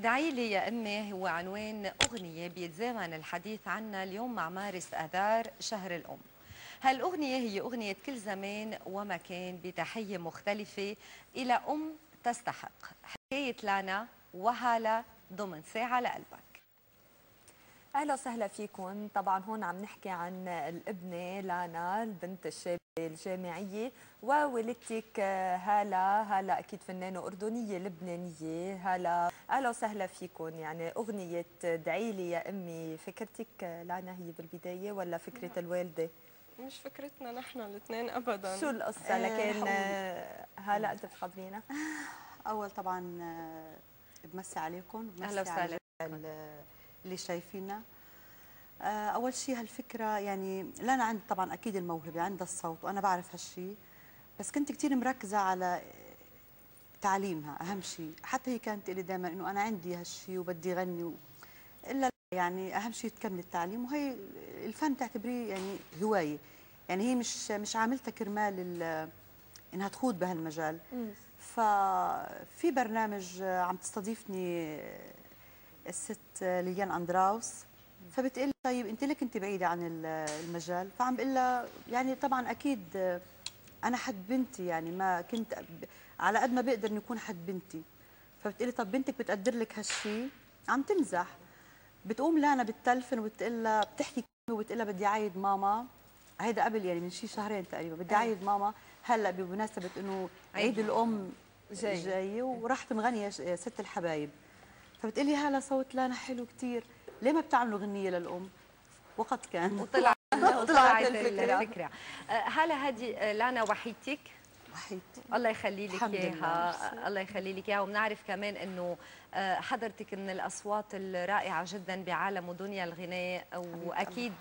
ادعي لي يا أمي هو عنوان أغنية بيتزامن الحديث عنها اليوم مع مارس آذار شهر الأم. هالأغنية هي أغنية كل زمان ومكان بتحية مختلفة إلى أم تستحق. حكاية لانا وهالة ضمن ساعة لقلبك. اهلا وسهلا فيكم. طبعا هون عم نحكي عن الابنه لانا البنت الشابه الجامعيه ووالدتك هاله اكيد فنانه اردنيه لبنانيه. هاله اهلا وسهلا فيكم. يعني اغنيه ادعي لي يا امي، فكرتك لانا هي بالبدايه ولا فكره الوالده؟ مش فكرتنا نحن الاثنين ابدا. شو القصه؟ لكن هاله انت بتخبرينا. اول طبعا بمسي عليكم، اهلا بمسي على وسهلا اللي شايفينا. اول شيء هالفكره، يعني لا انا عندي طبعا اكيد الموهبه، عندها الصوت وانا بعرف هالشيء، بس كنت كثير مركزه على تعليمها اهم شيء. حتى هي كانت تقول لي دائما انه انا عندي هالشيء وبدي غني الا يعني اهم شيء تكمل التعليم، وهي الفن تعتبريه يعني هوايه، يعني هي مش عاملتها كرمال انها تخوض بهالمجال. ففي برنامج عم تستضيفني الست ليليان اندراوس، فبتقول لي طيب انت ليك انت بعيده عن المجال؟ فعم بقول لها يعني طبعا اكيد انا حد بنتي، يعني ما كنت على قد ما بقدر اني اكون حد بنتي. فبتقول لي طب بنتك بتقدر لك هالشيء؟ عم تمزح. بتقوم لانا بالتلفن وبتقول لها، بتحكي كلمه وبتقول لها بدي اعيد ماما. هيدا قبل يعني من شي شهرين تقريبا، بدي اعيد ماما هلا بمناسبه انه عيد الام جاي وراحت مغنيه ست الحبايب. فبتقلي هلا صوت لانا حلو كثير، ليه ما بتعملوا غنيه للام؟ وقد كان وطلعت الفكره. هلا هذه لانا وحيدتك؟ وحيدتي الله يخلي لك اياها، الله يخلي لك اياها. وبنعرف كمان انه حضرتك من الاصوات الرائعه جدا بعالم ودنيا الغناء، واكيد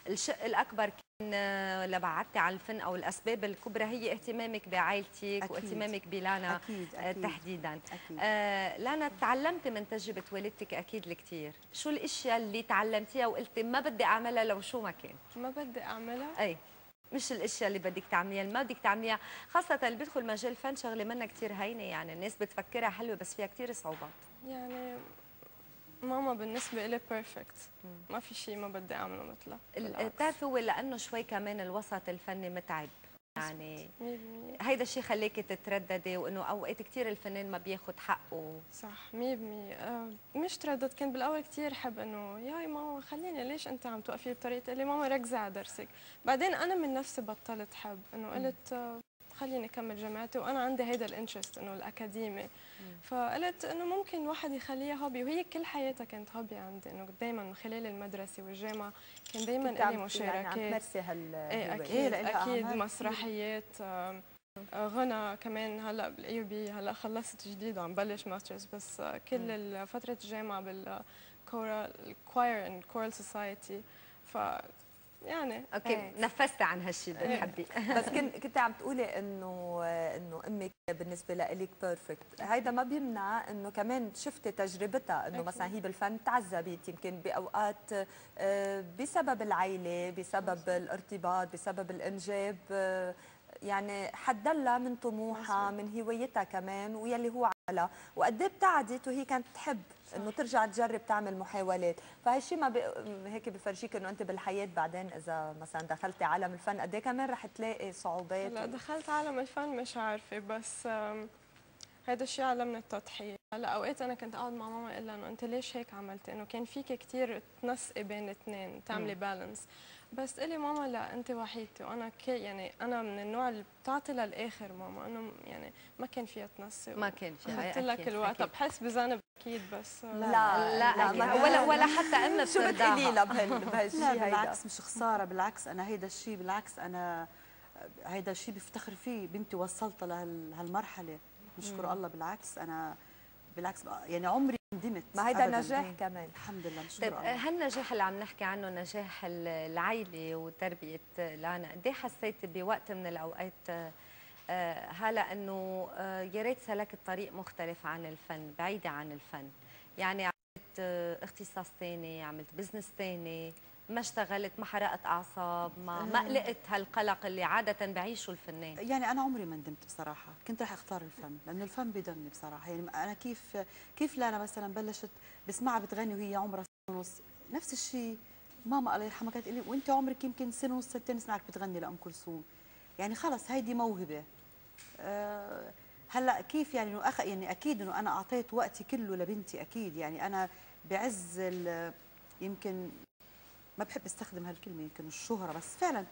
الشق الاكبر كان لبعدتي عن الفن او الاسباب الكبرى هي اهتمامك بعائلتك واهتمامك بلانا أكيد. تحديدا. أكيد. لانا تعلمتي من تجربه والدتك اكيد الكثير، شو الاشياء اللي تعلمتيها وقلتي ما بدي اعملها لو شو ما كان؟ ما بدي اعملها؟ اي مش الاشياء اللي بدك تعمليها، اللي ما بدك تعمليها، خاصه اللي بيدخل مجال الفن شغله منها كثير هينه، يعني الناس بتفكرها حلوه بس فيها كثير صعوبات. يعني ماما بالنسبه لي بيرفكت، ما في شيء ما بدي اعمله مثلها. بتعرفي هو لانه شوي كمان الوسط الفني متعب، يعني هيدا الشيء خليكي تترددي، وانه اوقات كثير الفنان ما بياخذ حقه. صح 100%. مش تردد، كنت بالاول كثير احب انه ياي ماما خليني، ليش انت عم توقفي بطريقه؟ تقول لي ماما ركزي على درسك. بعدين انا من نفسي بطلت حب، انه قلت خليني اكمل جامعتي، وانا عندي هيدا الانترست انه الاكاديمي. فقلت انه ممكن الواحد يخليها هوبي، وهي كل حياتها كانت هوبي عندي، انه دائما من خلال المدرسه والجامعه كان دايما لي مشاركات. يعني عم تمارسي اكيد اكيد مسرحيات، غنى كمان. هلا بالاي بي هلا خلصت جديد وعم بلش ماسترز، بس كل فتره الجامعه بالكورال الكواير اند كورال سوسايتي. ف يعني اوكي نفست عن هالشيء بتحبي. بس كنت عم تقولي انه امك بالنسبه لك بيرفكت، هيدا ما بيمنع انه كمان شفتي تجربتها، انه مثلا هي بالفن تعذبت يمكن باوقات بسبب العائله، بسبب الارتباط، بسبب الانجاب، يعني حدلها من طموحها من هوايتها كمان ويلي هو عملها، وقد ايه ابتعدت وهي كانت تحب انه ترجع تجرب تعمل محاولات. فهالشيء ما هيك بفرجيك انه انت بالحياه بعدين اذا مثلا دخلتي عالم الفن قد ايه كمان رح تلاقي صعوبات. هلا دخلت عالم الفن مش عارفه، بس هذا الشيء علمني التضحيه. هلا اوقات انا كنت اقعد مع ماما اقول لها انه انت ليش هيك عملتي، انه كان فيك كثير تنسقي بين الاثنين تعملي بالانس، بس تقولي ماما لا انت وحيدتي، وانا يعني انا من النوع اللي بتعطي للاخر ماما، انه يعني ما كان فيها تنسق، ما كان فيها. قلت لك الوقت بحس بذنب اكيد، بس لا ولا حتى امي شو بتقولي لها بهالشيء؟ لا بالعكس مش خساره، بالعكس انا هيدا الشيء، بالعكس انا هيدا الشيء بفتخر فيه، بنتي وصلتها لهالمرحله، نشكر الله. بالعكس انا بالعكس يعني عمري ندمت. ما هيدا نجاح كمان الحمد لله، نشكر طيب الله. هالنجاح اللي عم نحكي عنه، نجاح العائله وتربيه لانا، قد ايه حسيتي بوقت من الاوقات هلا انه يا ريت سلكت طريق مختلف عن الفن، بعيده عن الفن، يعني عملت اختصاص ثاني، عملت بزنس ثاني، ما اشتغلت، ما حرقت اعصاب، ما قلقت هالقلق اللي عاده بعيشه الفنان؟ يعني انا عمري ما ندمت بصراحه، كنت رح اختار الفن لانه الفن بيضلني بصراحه. يعني انا كيف لانا مثلا بلشت بسمعها بتغني وهي عمرها سنه ونص، نفس الشيء ماما الله يرحمها كانت تقول لي وانت عمرك يمكن سنه ونص سنتين نسمعك بتغني لام كلثوم. يعني خلص هيدي موهبه. هلا كيف يعني انه يعني اكيد انه انا اعطيت وقتي كله لبنتي اكيد. يعني انا بعز يمكن ما بحب استخدم هالكلمه يمكن الشهره، بس فعلا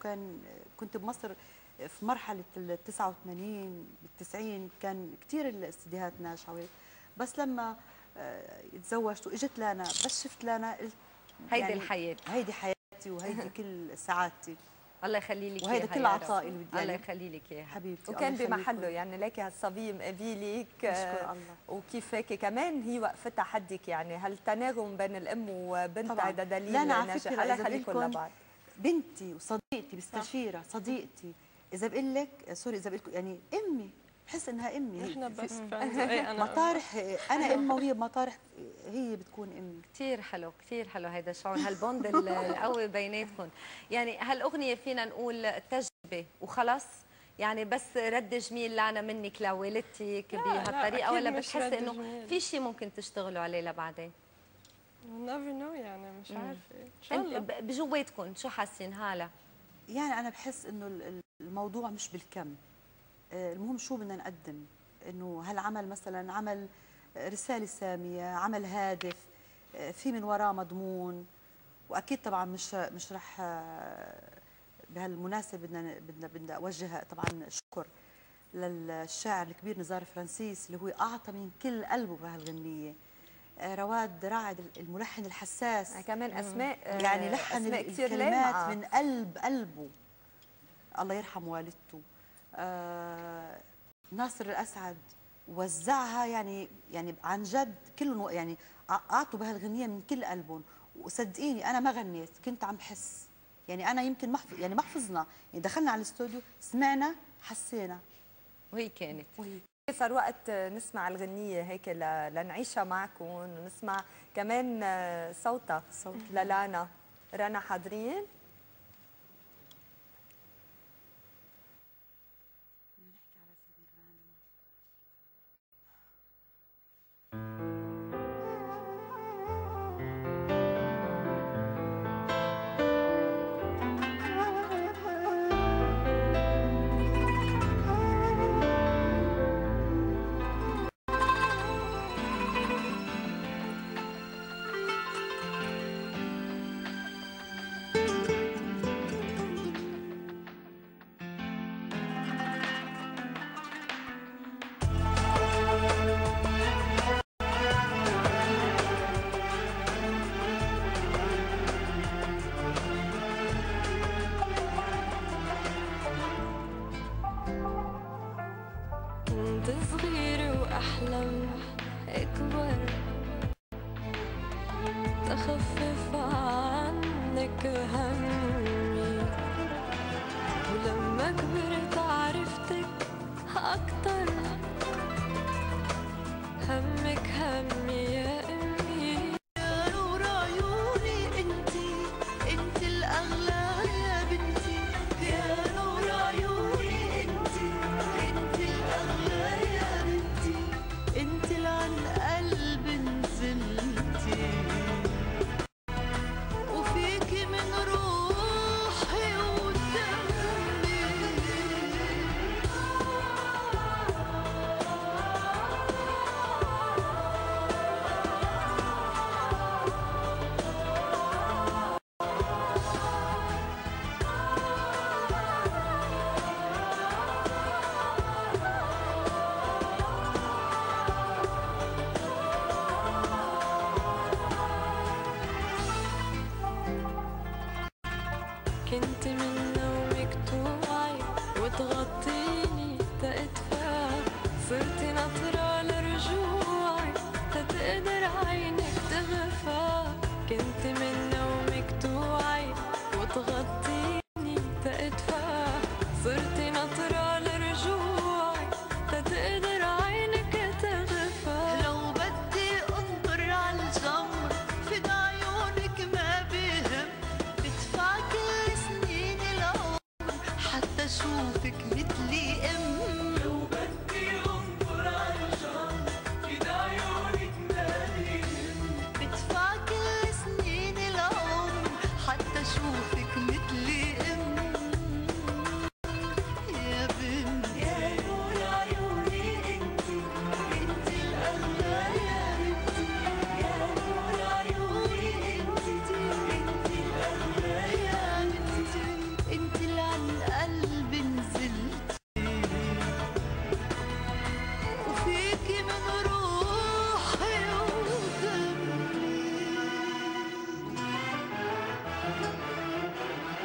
كنت بمصر في مرحله ال 89 بال 90 كان كثير الاستديوهات ناجحه وهيك. بس لما تزوجت واجت لانا بس شفت لانا قلت هيدي يعني الحياه، هيدي حياتي وهيدي كل سعادتي الله يخلي لك وهيدا كل عطائي اللي بدي الله يعني يخلي لك اياها حبيبتي. وكان بمحله يعني لك هالصبيه مقابلك. نشكر الله. وكيف هيك كمان هي وقفتها حدك، يعني هالتناغم بين الام وبنتها هذا دليل لا أنا على ناجح. فكرة الله إذا يخليكم بقول لكم لبعض. بنتي وصديقتي بستشيرها صديقتي، اذا بقول لك سوري اذا بقول لكم يعني امي بحس انها امي. نحن بس انا مطارح انا امها وهي بمطارح هي بتكون امي. كثير حلو، كثير حلو هيدا الشعور، هالبوند القوي بيناتكم. يعني هالاغنيه فينا نقول تجربه وخلص، يعني بس رد جميل لانا منك لوالدتك بهالطريقه، ولا بتحسي انه في شيء ممكن تشتغلوا عليه لبعدين؟ نيفر نو يعني مش عارفه ان شاء الله. بجواتكم شو حاسين هاله؟ يعني انا بحس انه الموضوع مش بالكم، المهم شو بدنا نقدم. انه هالعمل مثلا عمل رساله ساميه، عمل هادف، في من وراه مضمون. واكيد طبعا مش رح بهالمناسبه بدنا اوجه طبعا شكر للشاعر الكبير نزار فرانسيس اللي هو اعطى من كل قلبه بهالغنيه. رواد رعد الملحن الحساس كمان اسماء يعني لحن أسماء كثير الكلمات من قلبه، الله يرحم والدته. ناصر الاسعد وزعها يعني عن جد كلهم يعني اعطوا بهالغنيه من كل قلبهم. وصدقيني انا ما غنيت، كنت عم بحس. يعني انا يمكن ما حفظنا، يعني دخلنا على الاستوديو سمعنا حسينا وهي كانت. صار وقت نسمع الغنية هيك لنعيشها معكم، ونسمع كمان صوتها للانا. رنا حاضرين؟ كنت من نومك توعي وتغطيني تأدفى، صرت ناطرة لرجوعي تتقدر عينك تغفى. كنت من نومك توعي وتغطيني تأدفى، صرت ناطرة لرجوعي تتقدر عينك تغفى. لو بدي انظر عالجمر في عيونك ما بهم، اشوفك مثلي لو بدي انظر عالجنب في عيونك مالي بدفع كل سنين العمر حتى اشوفك مثلي يا بنت يا نور عيوني انت الاغلى يا بنتي يا نور عيوني انت الاغلى يا بنتي انت اللي عن قلبي نزلتي وفيكي من روحي ودمي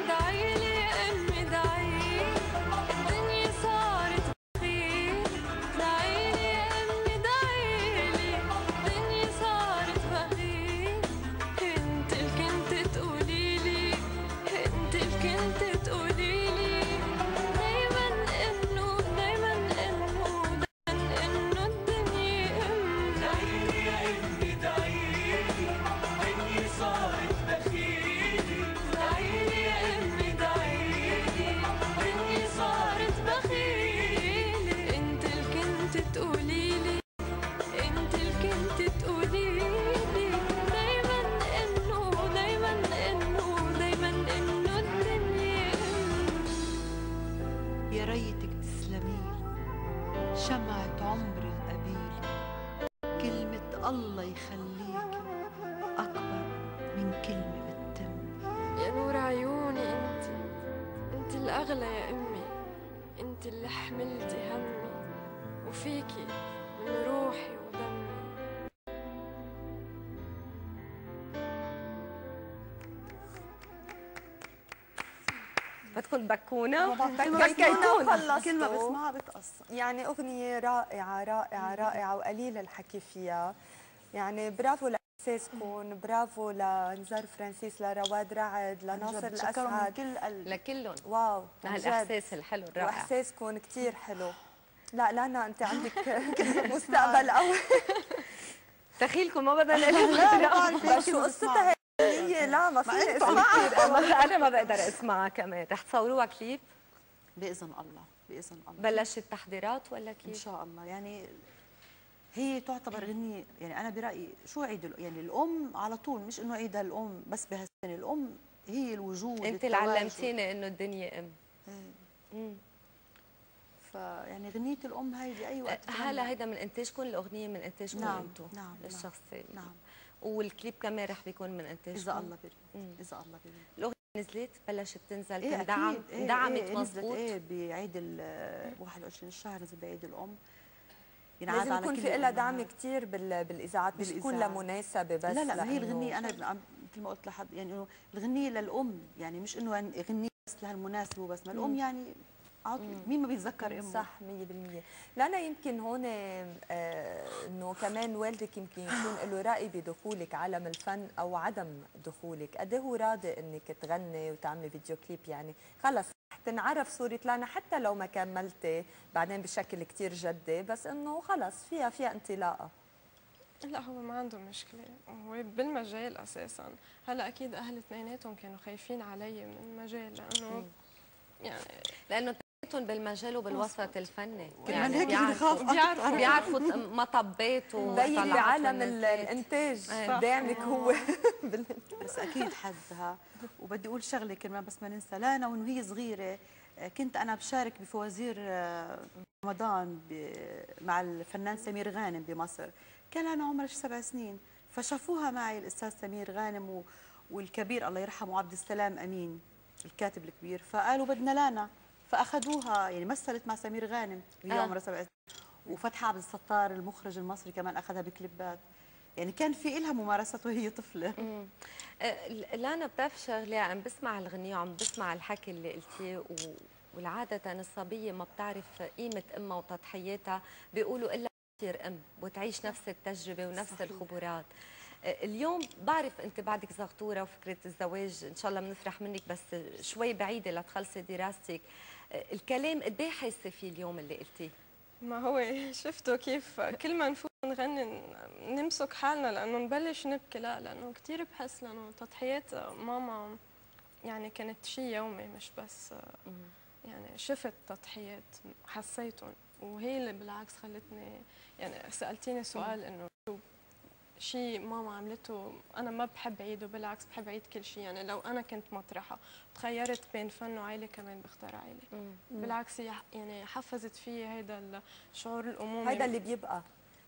دعيلي يا أمي دعيلي الدنيا صارت بخير دعيلي يا أمي دعيلي الدنيا صارت بخير انت اللي كنت تقوليلي انت اللي كنت تقوليلي دايما انه دايما انه انه الدنيا دعيلي يا أمي دعيلي الدنيا صارت بخير دعيلي يا أمي دعيلي الدنيا صارت بخيلة انت اللي كنت تقوليلي انت اللي كنت تقوليلي دايما انه دايما انه دايما انه الدنيا يا ريتك تسلميلي شمعة عمري القبيلة كلمة الله يخليكي أكبر من كلمة بتتم يا نور عيوني انت الأغلى يا أمي انت اللي حملتي همي وفيكي من روحي ودمي بدكم تبكونا؟ خلصتوا. كل ما بسمعها بتأثر. يعني أغنية رائعة رائعة رائعة وقليل الحكي فيها. يعني برافو لإحساسكم، برافو لنزار فرانسيس، لرواد رعد، لناصر بتشكرهم من الأسعد، كل قلب. لكلهم واو عن جد. هالإحساس الحلو الرائع. وإحساسكم كتير حلو. لا لانا أنت عندك مستقبل قوي. دخيلكم ما بدنا نقول بس شو قصتها هي؟ لا ما فيني اسمعها. أنا ما بقدر أسمعها كمان. رح تصوروها كليب؟ بإذن الله بإذن الله. بلشت التحضيرات ولا إن كيف؟ شاء الله. يعني هي تعتبر غنية، يعني أنا برأيي شو عيد يعني الأم على طول، مش إنه عيدها الأم بس بهالسنة، الأم هي الوجود. أنت اللي علمتيني إنه الدنيا أم. فيعني غنية الأم هاي بأي وقت. هلا هيدا من إنتاجكم، الأغنية من إنتاجكم نعم أنتم نعم الشخصي. نعم. والكليب كمان رح بيكون من إنتاجكم إذا الله بريد. إذا الله بريد. الأغنية نزلت بلشت تنزل إيه تندعم دعمت مضبوط. إيه بعيد 21 الشهر نزل بعيد الأم. لازم يكون في لها دعم كثير بالاذاعات، مش تكون لمناسبه بس. لا ما هي الغنية أنا مثل ما قلت لحد يعني إنه الغنية للأم، يعني مش إنه غنية بس لهالمناسبة وبس، ما الأم يعني مين ما بيتذكر امه. صح 100%. لانا يمكن هون انه كمان والدك يمكن يكون له راي بدخولك عالم الفن او عدم دخولك، قد ايه هو راضي انك تغني وتعملي فيديو كليب؟ يعني خلص رح تنعرف صورة لانا حتى لو ما كملتي بعدين بشكل كثير جدي، بس انه خلص فيها انطلاقه. لا هو ما عنده مشكلة، هو بالمجال أساساً. هلا أكيد أهل اثنيناتهم كانوا خايفين علي من المجال، لأنه يعني لأنه بالمجال وبالوسط الفني، يعني هيك بيعرفوا مطبات وضيق بعالم الانتاج داعمك هو. بس اكيد حدها. وبدي اقول شغله كمان بس ما ننسى، لانا وهي صغيره كنت انا بشارك بفوازير رمضان مع الفنان سمير غانم بمصر، كان انا عمري 7 سنين، فشافوها معي الاستاذ سمير غانم والكبير الله يرحمه عبد السلام امين الكاتب الكبير، فقالوا بدنا لانا، فاخذوها يعني مثلت مع سمير غانم وهي عمرها 7 سنين، وفتحي عبد الستار المخرج المصري كمان اخذها بكليبات، يعني كان في إلها ممارسات وهي طفله. لانا بتعرف شغله، عم بسمع الغنية وعم بسمع الحكي اللي قلتيه، والعادة الصبية ما بتعرف قيمة امها وتضحياتها، بيقولوا الا تصير ام وتعيش نفس التجربة ونفس صحيح. الخبرات. اليوم بعرف انت بعدك زغطوره وفكره الزواج ان شاء الله بنفرح منك، بس شوي بعيده لتخلصي دراستك. الكلام قد ايه حاسه فيه اليوم اللي قلتيه؟ ما هو شفتوا كيف كل ما نفوت نغني نمسك حالنا لانه نبلش نبكي، لا لانه كثير بحس لانه تضحيات ماما يعني كانت شيء يومي، مش بس يعني شفت تضحيات حسيتهم، وهي اللي بالعكس خلتني يعني سألتيني سؤال إنه شيء ماما عملته أنا ما بحب عيده، بالعكس بحب عيد كل شيء. يعني لو أنا كنت مطرحة تخيرت بين فن وعائلة كمان بختار عائلة. بالعكس هي يعني حفزت في هيدا الشعور الأمومي، هيدا اللي بيبقى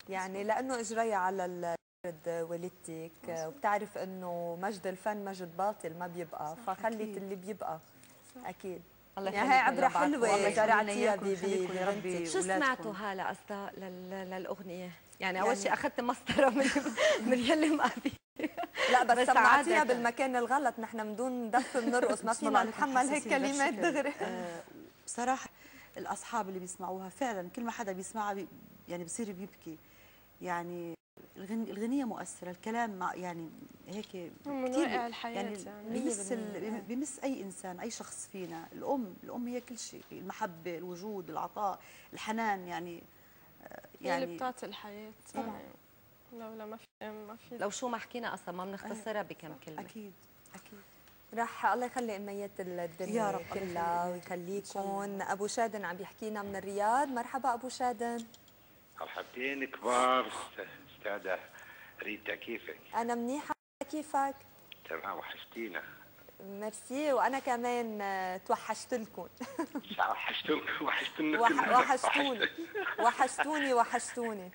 يعني لانه اجريها على الارض والدتك، وبتعرف انه مجد الفن مجد باطل ما بيبقى، فخلت اللي بيبقى. اكيد. الله يعني هي يخليكم عبره لبعض. حلوه زرعتيها يا ربي. شو ولادكم. سمعتوا هلا أصلا للأغنية؟ يعني أول شيء أخذت مسطرة من يلي ما في. لا بس سمعتيها عادة. بالمكان الغلط، نحن بدون دف بنرقص، ما بسم فينا الله عليكم نتحمل هيك حساسين كلمات بهالشكل. دغري. بصراحه الاصحاب اللي بيسمعوها فعلا كل ما حدا بيسمعها يعني بصير بيبكي. يعني الغنية مؤثرة، الكلام يعني هيك من كثير واقع الحياة يعني يعني. بيمس أي إنسان، أي شخص فينا. الأم هي كل شيء، المحبة، الوجود، العطاء، الحنان. يعني هي اللي بتعطي الحياة طبعا. يعني لولا ما في لو شو ما حكينا أصلا ما بنختصرها بكم كلمة. أكيد أكيد. راح الله يخلي اميات الدنيا يا رب كلها ويخليكم. ابو شادن عم يحكينا من الرياض. مرحبا ابو شادن. مرحبتين كبار استاذة ريتا، كيفك؟ انا منيحه، كيفك؟ تمام، وحشتينا. ميرسي، وانا كمان توحشت لكم. وحشتونا وحشتوني.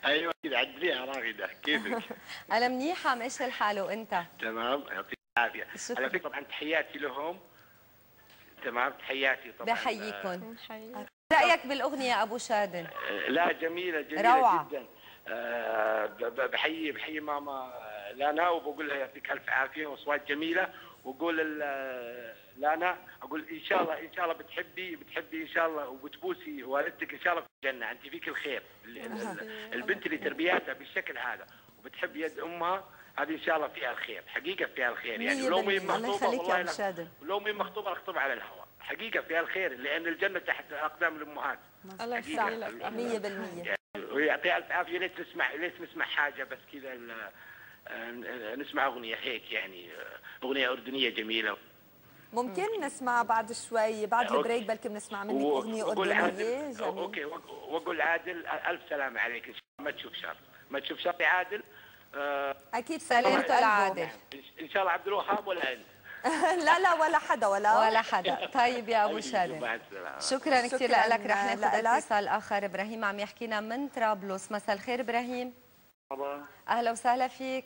ايوه كده، عدليها راغده، كيفك؟ أنا منيحة، ماشي الحال، وأنت؟ تمام، يعطيك العافيه. على فكره طبعا تحياتي لهم. تمام، تحياتي طبعا. بحييكم. نحييك. رأيك بالأغنية أبو شادن؟ لا، جميله روعة. جدا. بحيي ماما لانا، وبقول لها يعطيك الف عافيه، واصوات جميله. واقول لانا، اقول ان شاء الله بتحبي ان شاء الله، وبتبوسي والدتك ان شاء الله في الجنه. انت فيك الخير. البنت اللي تربيتها بالشكل هذا وبتحب يد امها، هذه ان شاء الله فيها الخير، حقيقه فيها الخير. يعني ولو مي مخطوبه، والله ولو مي مخطوبه اخطبها على الهواء، حقيقه فيها الخير، لان الجنه تحت اقدام الامهات. الله يسعدك 100%. ويعطيها الف عافيه. ليش نسمع حاجه بس كذا، نسمع اغنيه هيك، يعني اغنيه اردنيه جميله. ممكن نسمع بعد شوي بعد البريك، بلكي بنسمع منك اغنيه اردنيه جميل. اوكي، واقول عادل الف سلامه عليك، ان شاء الله ما تشوف شر يا عادل. اكيد سلامته لعادل. ان شاء الله عبد الوهاب ولا انت؟ لا ولا حدا ولا حدا. طيب يا ابو شادن، مع السلامه. شكرا كثير لك. رح ناخذ اتصال اخر. ابراهيم عم يحكينا من طرابلس. مساء الخير ابراهيم. مرحبا. اهلا وسهلا فيك.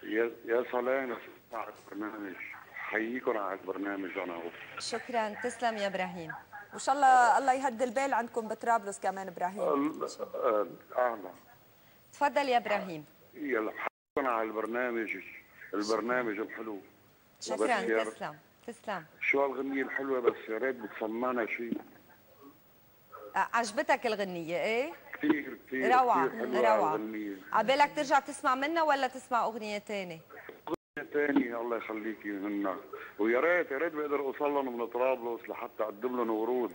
يا سلام على البرنامج، حييكم على البرنامج. انا شكرا، تسلم يا ابراهيم. وان شاء الله يهدي البال عندكم بطرابلس كمان ابراهيم. اهلا. تفضل يا ابراهيم. يلا، حييكم على البرنامج الحلو. شكرا، تسلم. شو هالغنية الحلوة، بس يا ريت بتسمعنا شيء. عجبتك الغنية ايه؟ كثير روعة. عبالك ترجع تسمع منها ولا تسمع أغنية ثانية؟ أغنية ثانية الله يخليكي منها. ويا ريت بقدر أوصل لهم من طرابلس لحتى أقدم لهم ورود.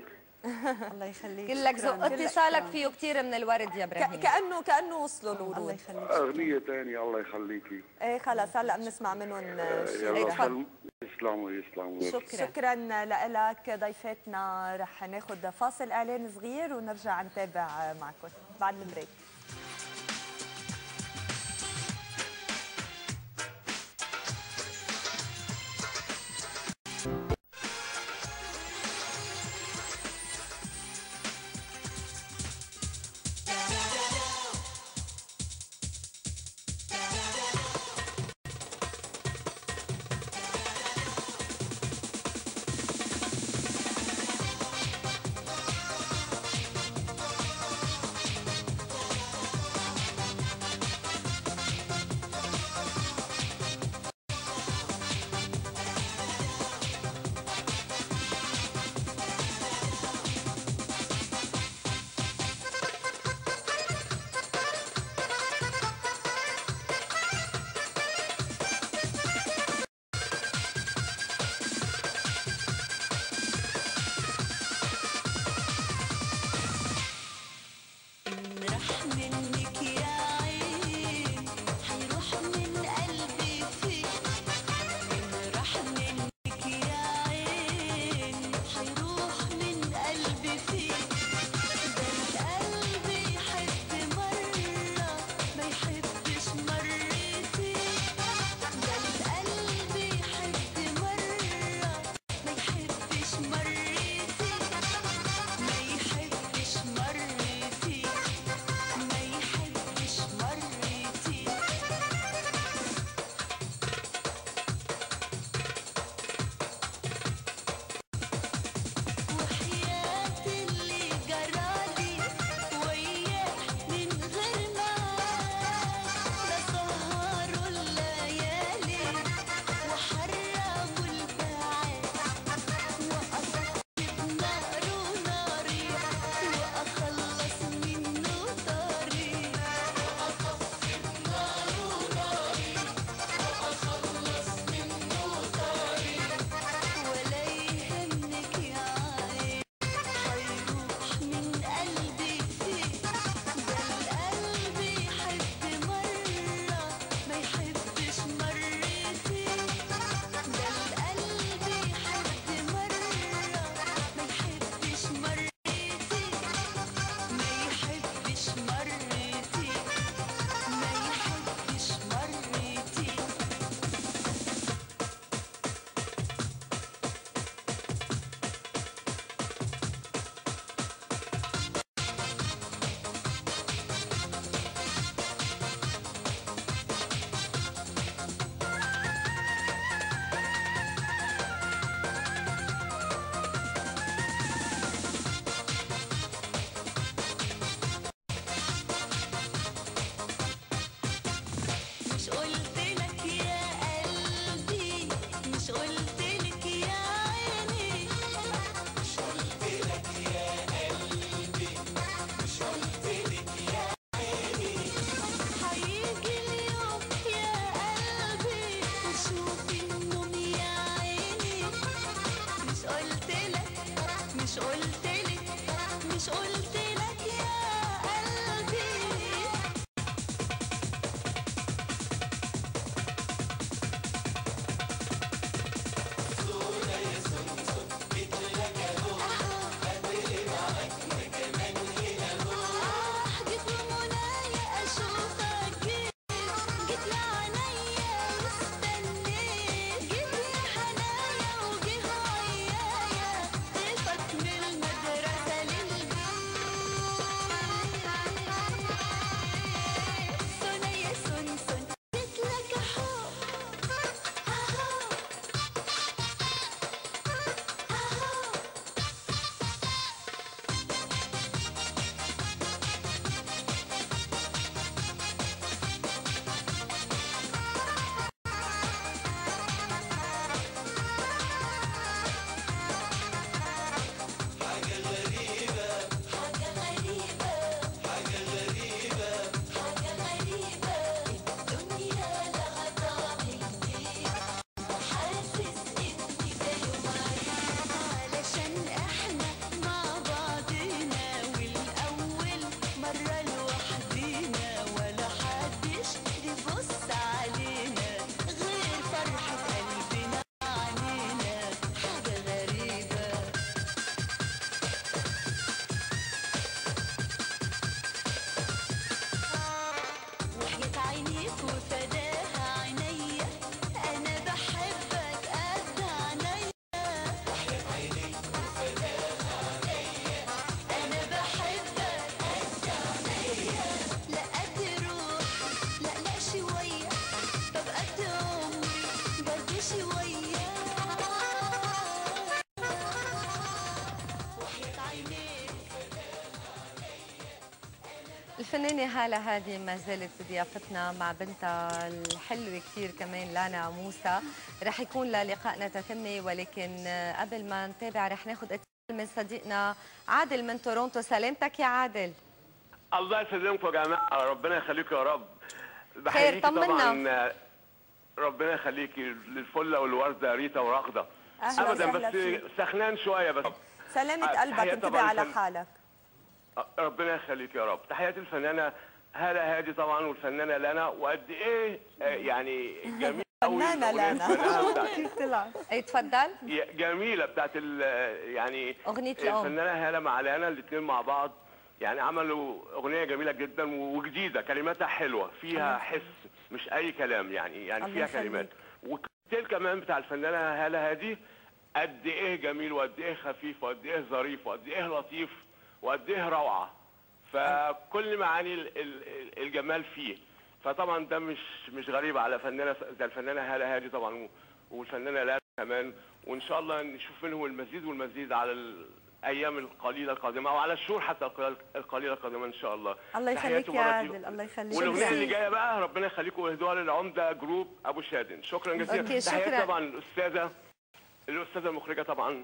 الله يخليك. كلك ذوق. اتصالك فيه كثير من الورد يا ابراهيم. كأنه وصلوا الورود. الله يخليك. أغنية ثانية الله يخليكي. ايه خلص هلا بنسمع منهم يلا، يسلموا. شكرا لك ضيفتنا. رح ناخذ فاصل اعلان صغير ونرجع نتابع معكم بعد البريك. مش قلت لك يا قلبي الفنانة هالة هادي ما زالت بضيافتنا مع بنتها الحلوة كثير كمان لانا موسى. رح يكون للقائنا تتمة، ولكن قبل ما نتابع رح ناخذ اتصال من صديقنا عادل من تورونتو. سلامتك يا عادل. الله يسلمكم يا جماعة، ربنا يخليكم يا رب. خير طمنا. طبعا ربنا يخليكي للفله والورده ريتا ورغده. ابدا بس سخنان شويه بس. سلامة قلبك، انتبه على حالك. ربنا يخليك يا رب. تحياتي الفنانه هالة هادي طبعا والفنانه لانا، وقد ايه يعني جميله قوي فنانه لانا كيف طلع؟ اي تفضل. جميله بتاعت يعني اغنيه الام. الفنانه هالة مع لانا الاثنين مع بعض، يعني عملوا اغنيه جميله جدا وجديده، كلماتها حلوه فيها حس مش اي كلام، يعني فيها كلمات. والكوكتيل كمان بتاع الفنانه هالة هادي قد ايه جميل وقد ايه خفيف وقد ايه ظريف وقد ايه لطيف وقد ايه روعه. فكل معاني الجمال فيه. فطبعا ده مش غريب على فنانه زي الفنانه هالة هادي طبعا والفنانه لانا كمان، وان شاء الله نشوف منهم المزيد والمزيد على الايام القليله القادمه او على الشهور حتى القليله القادمه ان شاء الله. الله يخليك يا عادل، الله يخليك. والاغنيه اللي جايه بقى ربنا يخليكم واهدوها للعمده جروب ابو شادن. شكرا جزيلا. تحياتي طبعا الاستاذه المخرجه طبعا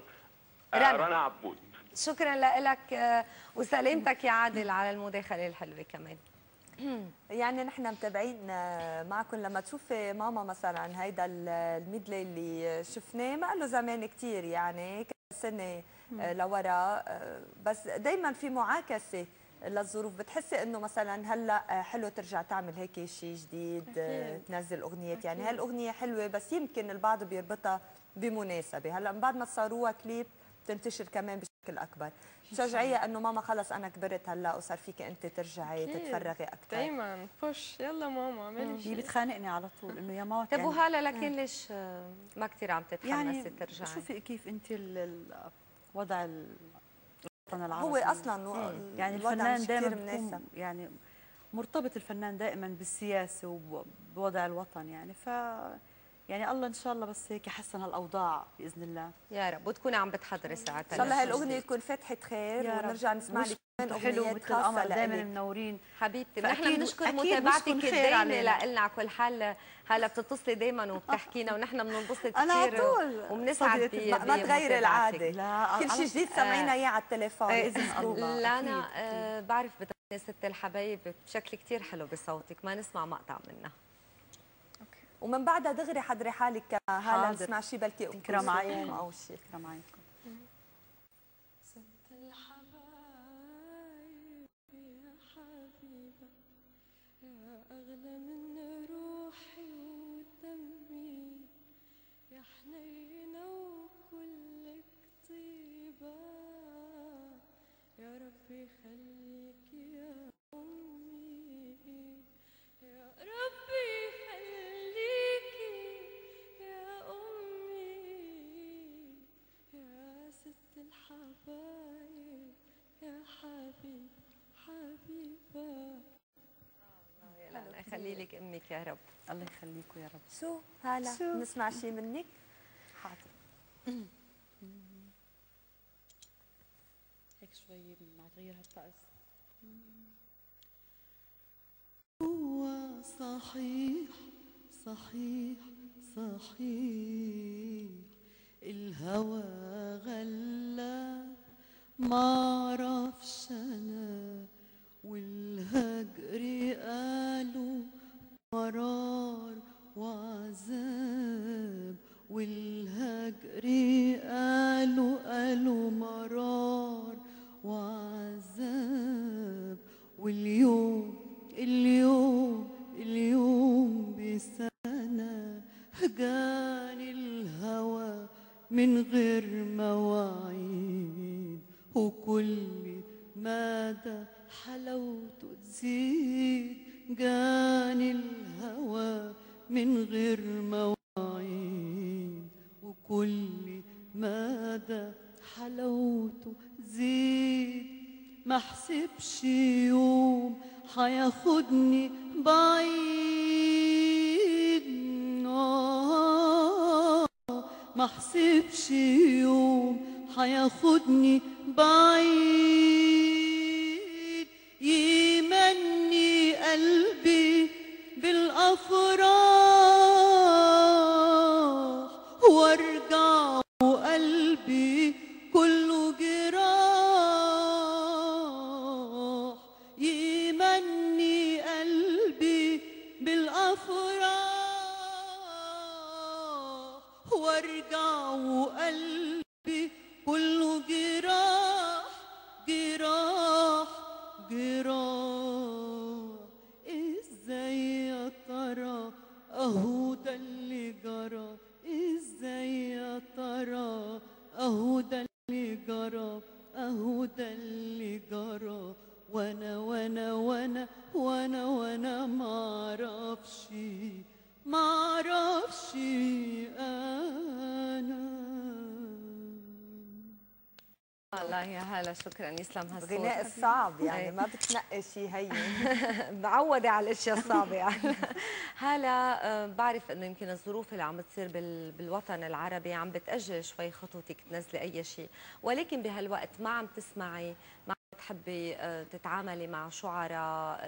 رنا عبود. شكرا لك وسلامتك يا عادل على المداخله الحلوه كمان. يعني نحن متابعين معكم. لما تشوفي ماما مثلا هيدا الميدلي اللي شفناه ما له زمان كثير، يعني سنه لورا، بس دائما في معاكسه للظروف. بتحسي انه مثلا هلا حلو ترجع تعمل هيك شيء جديد، تنزل اغنيات، يعني هالاغنيه حلوه بس يمكن البعض بيربطها بمناسبه. هلا من بعد ما صاروها كليب تنتشر كمان بشكل اكبر. شجعيه انه ماما خلص انا كبرت هلا وصار فيك انت ترجعي تتفرغي اكثر. دائما بوش يلا ماما اعملي شيء. هي بتخانقني على طول انه يا ماما. طيب وهلا لكن ليش ما كثير عم تتحمسي يعني ترجعي؟ شوفي كيف انت وضع الوطن العربي هو اصلا يعني الفنان دائما يعني مرتبط الفنان دائما بالسياسه وبوضع الوطن، يعني يعني الله ان شاء الله بس هيك يحسن هالاوضاع باذن الله يا رب، وتكوني عم بتحضري ساعتها ان شاء الله هالاغنيه تكون فتحه خير ونرجع نسمع لك كمان اغنيات خاصه دائما منورين حبيبتي. نحن بنشكر متابعتك الدائمه لنا على كل حال. هلا بتتصلي دائما وبتحكينا ونحن بننبسط كثير وبنسعد ما تغيري العاده. لا كل شيء جديد سمعينا اياه على التليفون. لا انا بعرف بتغني ست الحبايب بشكل كثير حلو بصوتك، ما نسمع مقطع منها. ومن بعدها دغري حضري حالك هلا نسمع شيء بلكي فكره معي او شيء فكره معي. ست الحبايب يا أغلى من روحي ودمي، يا حنينة وكلك طيبة، يا ربي خليك يا أمي، يا ربي خليكي يا أمي، يا ست الحبايب يا حبيبة. الله يخلي لك امك يا رب. الله يخليكم يا رب. شو هلا نسمع شيء منك؟ حاضر. هيك شوي مع تغيير هالطقس. هو صحيح صحيح صحيح الهوى غلا معرفش انا، والهجر قالوا مرار وعذاب، والهجر قالوا مرار وعذاب، اليوم بسنة جاني الهوى من غير مواعيد، وكل مدى حلاوته تزيد، جاني الهوى من غير مواعيد، وكل مدى حلاوته تزيد، ما حسبش يوم حياخدني بعيد، ما حسبش يوم حياخدني بعيد، يمني قلبي بالأفراح، وارجع وقلبي كله جراح، يمني قلبي بالأفراح، وارجع وقلبي كله جراح جراح جراح. ازاي يا ترى اهو ده اللي جرى، ازاي يا ترى اهو ده اللي جرى، اهو ده اللي جرى، وانا وانا وانا وانا وانا معرفش انا. الله يا هلا، شكرا، يسلم هالصوت. غناء الصعب يعني ما بتنقي شيء هين. معودة على الاشياء الصعبة يعني. هلا بعرف انه يمكن الظروف اللي عم بتصير بالوطن العربي عم بتأجل شوي خطوتك تنزلي اي شيء، ولكن بهالوقت ما عم تسمعي، ما عم تحبي تتعاملي مع شعراء،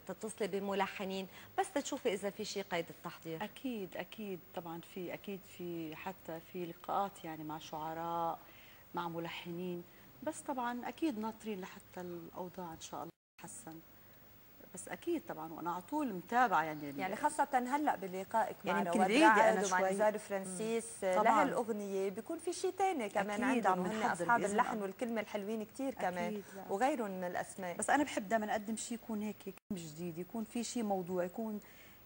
تتصلي بملحنين بس تشوفي اذا في شيء قيد التحضير؟ اكيد طبعا في، اكيد في، حتى في لقاءات يعني مع شعراء مع ملحنين، بس طبعا اكيد ناطرين لحتى الاوضاع ان شاء الله تتحسن، بس اكيد طبعا وانا على طول متابعه يعني خاصه هلا بلقائك مع يعني رواد رعد ومع نزار فرانسيس لهالاغنيه بيكون في شيء ثاني كمان عندهم، هن اصحاب اللحن والكلمه الحلوين كثير كمان وغيرهم من الاسماء. بس انا بحب دائما اقدم شيء يكون هيك جديد، يكون في شيء موضوع، يكون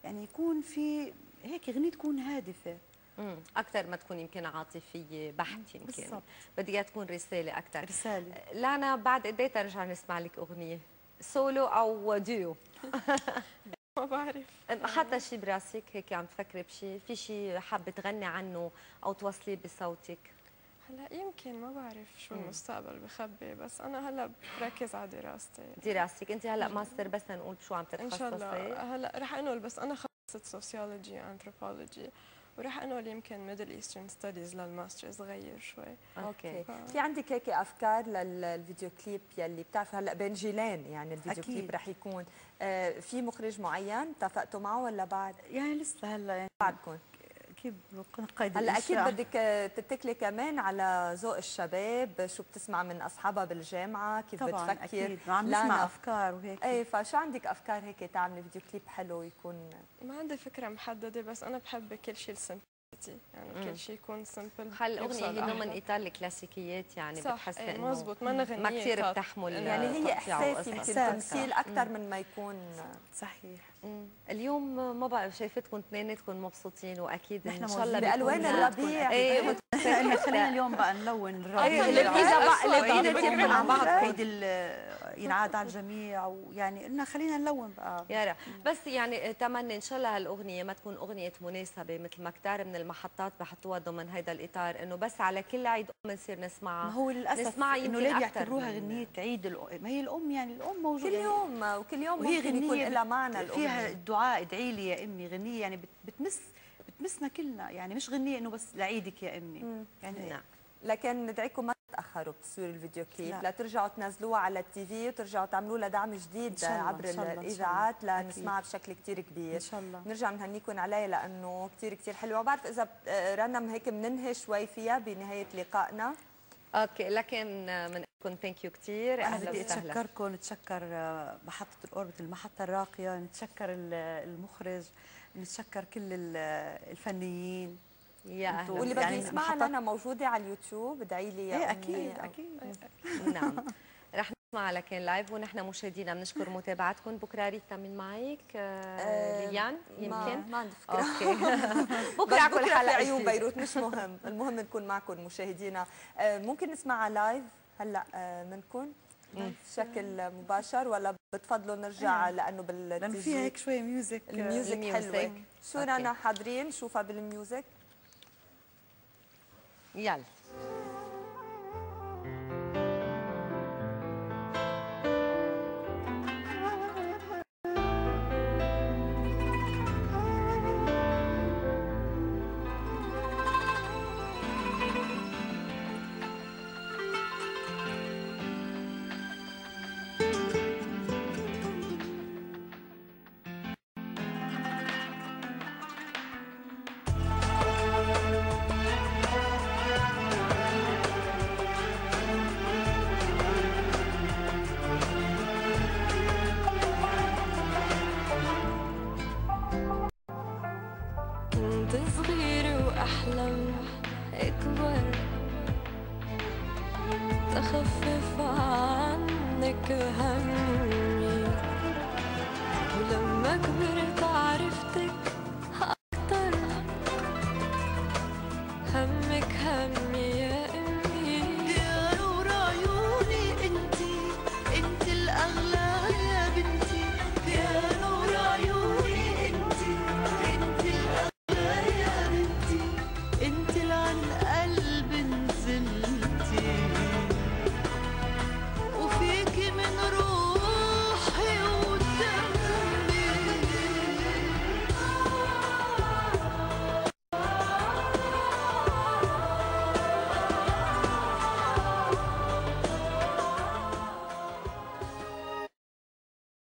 يعني يكون في هيك اغنيه تكون هادفه اكثر ما تكون يمكن عاطفيه بحت، يمكن بالضبط. بدي اياها تكون رساله اكثر. رساله. لانا بعد قد ايه ترجع نسمع لك اغنيه سولو او ديو؟ ما بعرف، حتى شيء براسك هيك عم تفكري بشيء، في شيء حابه تغني عنه او توصليه بصوتك؟ هلا يمكن ما بعرف شو المستقبل بخبي، بس انا هلا بركز على دراستي. دراستك انت هلا ماستر، بس نقول شو عم تتخصصي؟ ان شاء الله هلا رح انقل، بس انا خلصت سوسيولوجي وانثروبولوجي، ورح انقل يمكن ميدل ايسترن ستاديز للماسترز، غير شوي. اوكي. في عندك هيك افكار للفيديو كليب يلي بتعرفي هلا بين جيلين، يعني الفيديو كليب رح يكون في مخرج معين اتفقتوا معه ولا بعد؟ يعني لسه هلا يعني بعدكم كيف قيد هلا اكيد بدك تتكلي كمان على ذوق الشباب، شو بتسمع من اصحابها بالجامعه، كيف طبعا بتفكر اكيد عم نسمع افكار وهيك. ايه، فشو عندك افكار هيك تعملي فيديو كليب حلو يكون؟ ما عندي فكره محدده، بس انا بحب كل شيء السمبل يعني كل شيء يكون سمبل. هالاغنيه هي نوع من اطار الكلاسيكيات، يعني صح، بتحس ايه انه مزبوط، ما غنيه ما كثير بتحمل يعني هي احساس يمكن تمثيل اكثر من ما يكون صحيح. اليوم ما بقى شايفتكم اثنيناتكم مبسوطين، واكيد ان شاء الله بالوان الربيع. ايه خلينا اليوم بقى نلون الربيع. اذا مع بعض عيد ينعاد على الجميع، ويعني قلنا خلينا نلون بقى. يا رب. بس يعني تمنى ان شاء الله هالاغنيه ما تكون اغنيه مناسبه مثل ما كتار من المحطات بحطوها ضمن هيدا الاطار، انه بس على كل عيد بنصير نسمعها. ما هو للاسف انه ليه بيعتبروها غنيه عيد ما هي الام، يعني الام موجوده كل يوم وكل يوم ممكن يكون لها معنى. فيها الدعاء، ادعي لي يا امي، غنيه يعني بتمسنا كلنا، يعني مش غنيه انه بس لعيدك يا امي. يعني نعم. لكن ندعيكم ما تتاخروا بتصوير الفيديو كليب، لا ترجعوا تنزلوها على التي في وترجعوا تعملوا لها دعم جديد عبر الاذاعات لنسمعها بشكل كثير كبير. ان شاء الله نرجع بنهنيكم عليها لانه كثير حلوه، وبعرف اذا رنم هيك بننهي شوي فيها بنهايه لقائنا. اوكي، لكن بنقول ثانك يو كثير. انا بدي اتشكركم، نتشكر محطه الاوربت، المحطه الراقيه، نتشكر المخرج، نتشكر كل الفنيين. يا اهلا. واللي بده يسمعها لنا موجوده على اليوتيوب، ادعي لي يا امي. اكيد نعم. رح نسمع لكن لايف، ونحن مشاهدينا بنشكر متابعتكم. بكره ريتا من معك ليليان يمكن ما عندي فكره. اوكي. بكره على كل حال في عيون بيروت مش مهم، المهم نكون معكم مشاهدينا. ممكن نسمعها لايف هلا منكم بشكل مباشر، ولا بتفضلوا نرجع لانه لانه فيها هيك شويه ميوزك. الميوزك حلوه. شو رانا حاضرين نشوفها بالميوزك؟ يلا. تخفف عنك همي